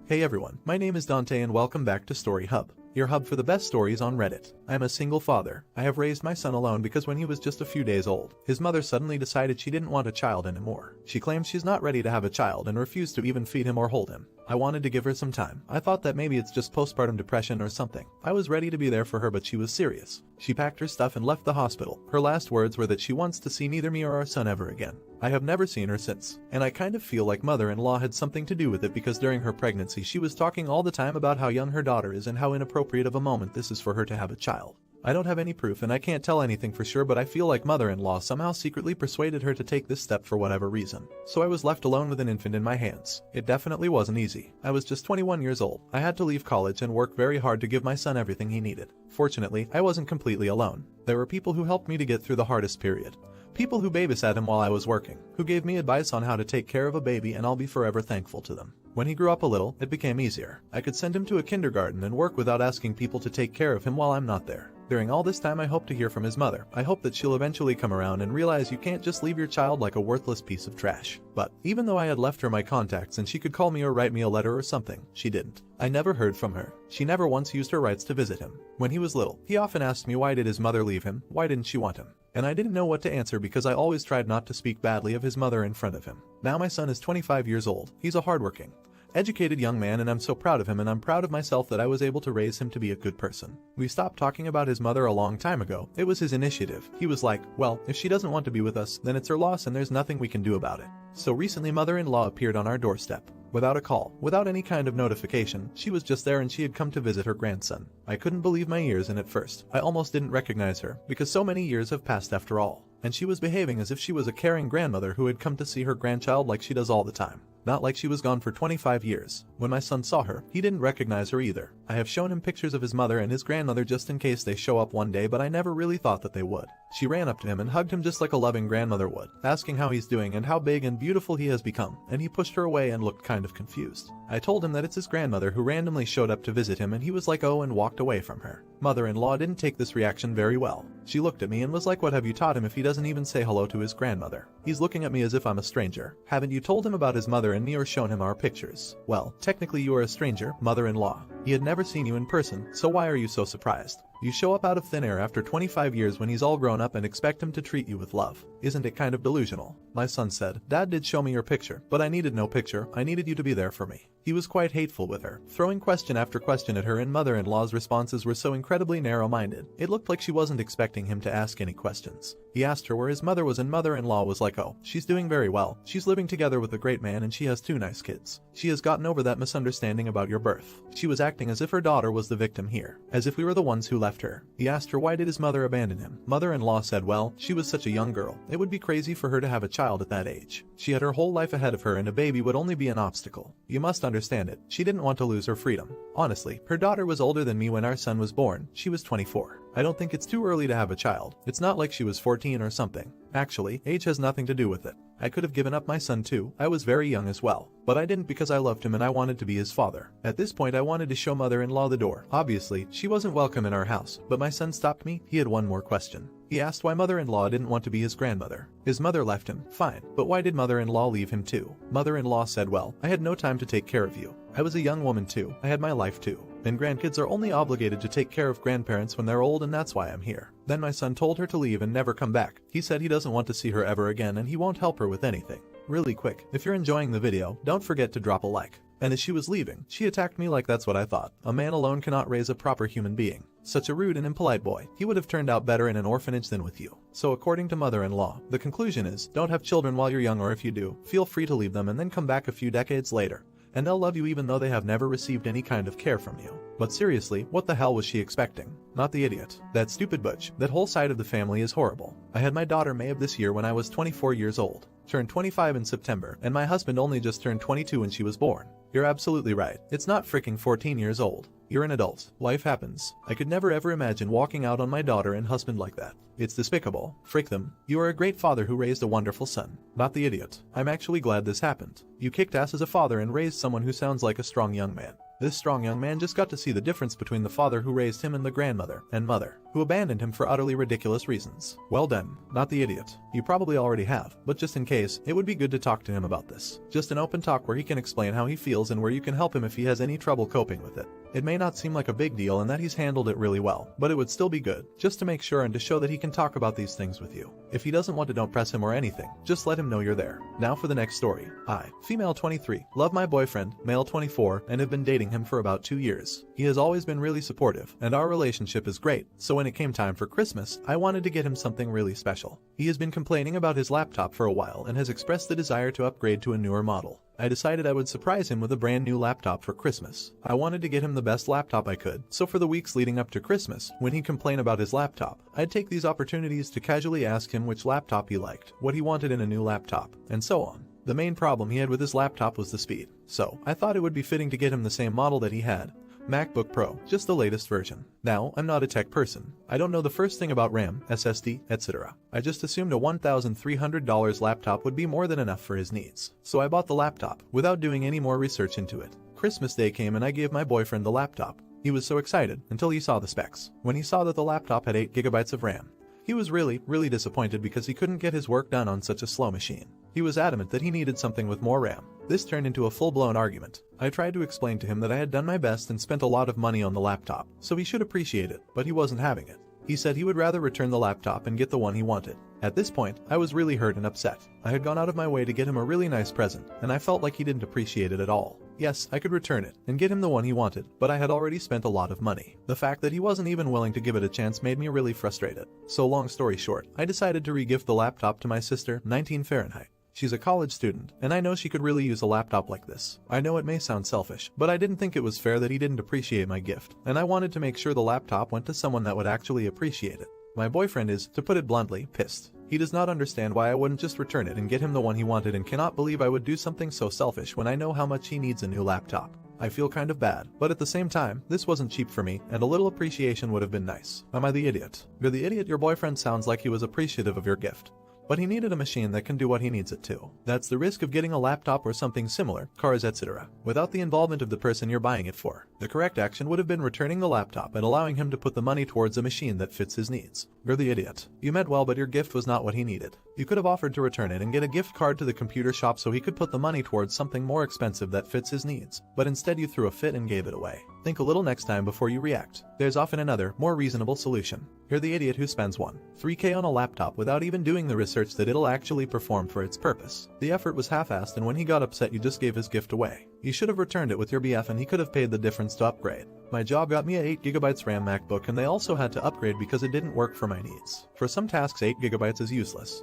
Hey everyone, my name is Dante and welcome back to Story Hub, your hub for the best stories on Reddit. I'm a single father. I have raised my son alone because when he was just a few days old, his mother suddenly decided she didn't want a child anymore. She claims she's not ready to have a child and refused to even feed him or hold him. I wanted to give her some time. I thought that maybe it's just postpartum depression or something. I was ready to be there for her, but she was serious. She packed her stuff and left the hospital. Her last words were that she wants to see neither me or our son ever again. I have never seen her since, and I kind of feel like mother-in-law had something to do with it because during her pregnancy she was talking all the time about how young her daughter is and how inappropriate of a moment this is for her to have a child. I don't have any proof and I can't tell anything for sure, but I feel like mother-in-law somehow secretly persuaded her to take this step for whatever reason. So I was left alone with an infant in my hands. It definitely wasn't easy. I was just 21 years old. I had to leave college and work very hard to give my son everything he needed. Fortunately, I wasn't completely alone. There were people who helped me to get through the hardest period. People who babysat him while I was working, who gave me advice on how to take care of a baby, and I'll be forever thankful to them. When he grew up a little, it became easier. I could send him to a kindergarten and work without asking people to take care of him while I'm not there. During all this time I hope to hear from his mother. I hope that she'll eventually come around and realize you can't just leave your child like a worthless piece of trash. But even though I had left her my contacts and she could call me or write me a letter or something, she didn't. I never heard from her. She never once used her rights to visit him. When he was little, he often asked me why did his mother leave him, why didn't she want him? And I didn't know what to answer because I always tried not to speak badly of his mother in front of him. Now my son is 25 years old. He's a hardworking, educated young man and I'm so proud of him, and I'm proud of myself that I was able to raise him to be a good person. We stopped talking about his mother a long time ago. It was his initiative. He was like, well, if she doesn't want to be with us, then it's her loss and there's nothing we can do about it. So recently mother-in-law appeared on our doorstep. Without a call, without any kind of notification, she was just there and she had come to visit her grandson. I couldn't believe my ears, and at first, I almost didn't recognize her, because so many years have passed after all. And she was behaving as if she was a caring grandmother who had come to see her grandchild like she does all the time. Not like she was gone for 25 years. When my son saw her, he didn't recognize her either. I have shown him pictures of his mother and his grandmother just in case they show up one day, but I never really thought that they would. She ran up to him and hugged him just like a loving grandmother would, asking how he's doing and how big and beautiful he has become, and he pushed her away and looked kind of confused. I told him that it's his grandmother who randomly showed up to visit him, and he was like oh, and walked away from her. Mother-in-law didn't take this reaction very well. She looked at me and was like, what have you taught him if he doesn't even say hello to his grandmother? He's looking at me as if I'm a stranger. Haven't you told him about his mother and me or shown him our pictures? Well, technically you are a stranger, mother-in-law. He had never seen you in person, so why are you so surprised? You show up out of thin air after 25 years when he's all grown up and expect him to treat you with love. Isn't it kind of delusional? My son said, Dad did show me your picture, but I needed no picture, I needed you to be there for me. He was quite hateful with her, throwing question after question at her, and mother-in-law's responses were so incredibly narrow-minded. It looked like she wasn't expecting him to ask any questions. He asked her where his mother was and mother-in-law was like, oh, she's doing very well. She's living together with a great man and she has 2 nice kids. She has gotten over that misunderstanding about your birth. She was acting as if her daughter was the victim here, as if we were the ones who left her. He asked her why did his mother abandon him. Mother-in-law said, well, she was such a young girl. It would be crazy for her to have a child at that age. She had her whole life ahead of her and a baby would only be an obstacle. You must understand it. She didn't want to lose her freedom. Honestly, her daughter was older than me when our son was born. She was 24. I don't think it's too early to have a child. It's not like she was 14 or something. Actually, age has nothing to do with it. I could have given up my son too. I was very young as well. But I didn't because I loved him and I wanted to be his father. At this point I wanted to show mother-in-law the door. Obviously, she wasn't welcome in our house, but my son stopped me. He had one more question. He asked why mother-in-law didn't want to be his grandmother. His mother left him, fine, but why did mother-in-law leave him too? Mother-in-law said, well, I had no time to take care of you. I was a young woman too. I had my life too. And grandkids are only obligated to take care of grandparents when they're old, and that's why I'm here. Then my son told her to leave and never come back. He said he doesn't want to see her ever again and he won't help her with anything. Really quick, if you're enjoying the video, don't forget to drop a like. And as she was leaving, she attacked me like that's what I thought. A man alone cannot raise a proper human being. Such a rude and impolite boy. He would have turned out better in an orphanage than with you. So according to mother-in-law, the conclusion is, don't have children while you're young, or if you do, feel free to leave them and then come back a few decades later. And they'll love you even though they have never received any kind of care from you. But seriously, what the hell was she expecting? Not the idiot. That stupid butch. That whole side of the family is horrible. I had my daughter May of this year when I was 24 years old. Turned 25 in September, and my husband only just turned 22 when she was born. You're absolutely right. It's not freaking 14 years old. You're an adult. Life happens. I could never ever imagine walking out on my daughter and husband like that. It's despicable. Frick them. You are a great father who raised a wonderful son. Not the idiot. I'm actually glad this happened. You kicked ass as a father and raised someone who sounds like a strong young man. This strong young man just got to see the difference between the father who raised him and the grandmother and mother who abandoned him for utterly ridiculous reasons. Well done, not the idiot. You probably already have, but just in case, it would be good to talk to him about this. Just an open talk where he can explain how he feels and where you can help him if he has any trouble coping with it. It may not seem like a big deal and that he's handled it really well, but it would still be good, just to make sure and to show that he can talk about these things with you. If he doesn't want to, don't press him or anything, just let him know you're there. Now for the next story. I, female 23, love my boyfriend, male 24, and have been dating him for about 2 years. He has always been really supportive, and our relationship is great, so when it came time for Christmas, I wanted to get him something really special. He has been complaining about his laptop for a while and has expressed the desire to upgrade to a newer model. I decided I would surprise him with a brand new laptop for Christmas. I wanted to get him the best laptop I could, so for the weeks leading up to Christmas, when he'd complain about his laptop, I'd take these opportunities to casually ask him which laptop he liked, what he wanted in a new laptop, and so on. The main problem he had with his laptop was the speed, so I thought it would be fitting to get him the same model that he had. MacBook Pro, just the latest version. Now, I'm not a tech person. I don't know the first thing about RAM, SSD, etc. I just assumed a $1,300 laptop would be more than enough for his needs. So I bought the laptop, without doing any more research into it. Christmas Day came and I gave my boyfriend the laptop. He was so excited, until he saw the specs. When he saw that the laptop had 8 GB of RAM, he was really disappointed because he couldn't get his work done on such a slow machine. He was adamant that he needed something with more RAM. This turned into a full-blown argument. I tried to explain to him that I had done my best and spent a lot of money on the laptop, so he should appreciate it, but he wasn't having it. He said he would rather return the laptop and get the one he wanted. At this point, I was really hurt and upset. I had gone out of my way to get him a really nice present, and I felt like he didn't appreciate it at all. Yes, I could return it and get him the one he wanted, but I had already spent a lot of money. The fact that he wasn't even willing to give it a chance made me really frustrated. So long story short, I decided to re-gift the laptop to my sister, 19 Fahrenheit. She's a college student, and I know she could really use a laptop like this. I know it may sound selfish, but I didn't think it was fair that he didn't appreciate my gift, and I wanted to make sure the laptop went to someone that would actually appreciate it. My boyfriend is, to put it bluntly, pissed. He does not understand why I wouldn't just return it and get him the one he wanted and cannot believe I would do something so selfish when I know how much he needs a new laptop. I feel kind of bad, but at the same time, this wasn't cheap for me, and a little appreciation would have been nice. Am I the idiot? You're the idiot. Your boyfriend sounds like he was appreciative of your gift, but he needed a machine that can do what he needs it to. That's the risk of getting a laptop or something similar, cars, etc., without the involvement of the person you're buying it for. The correct action would have been returning the laptop and allowing him to put the money towards a machine that fits his needs. You're the idiot. You meant well, but your gift was not what he needed. You could have offered to return it and get a gift card to the computer shop so he could put the money towards something more expensive that fits his needs, but instead you threw a fit and gave it away. Think a little next time before you react. There's often another, more reasonable solution. You're the idiot who spends $3K on a laptop without even doing the research that it'll actually perform for its purpose. The effort was half-assed, and when he got upset you just gave his gift away. You should have returned it with your BF and he could have paid the difference to upgrade. My job got me a 8 GB RAM MacBook and they also had to upgrade because it didn't work for my needs. For some tasks 8 GB is useless.